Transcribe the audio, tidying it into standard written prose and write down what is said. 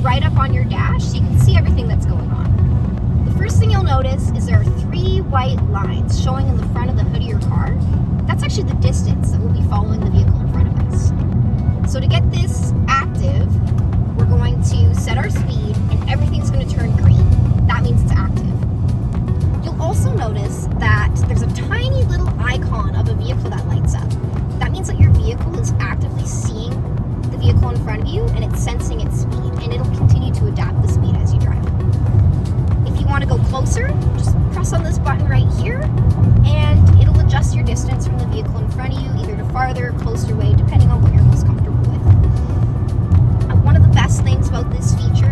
right up on your dash so you can see everything that's going on. The first thing you'll notice is there are 3 white lines showing in the front of the hood of your car. That's actually the distance that we'll be following the vehicle in front of us. So to get this active, we're going to set our speed and everything's going to turn green. That means it's active. You'll also notice that there's a tiny little icon of a vehicle that lights up. That means that your vehicle is actively seeing the vehicle in front of you and it's sensing its speed, and it'll continue to adapt the speed as you drive. If you want to go closer, just press on this button right here and it'll adjust your distance from the vehicle in front of you, either to farther or closer away, depending on what you're most comfortable with. One of the best things about this feature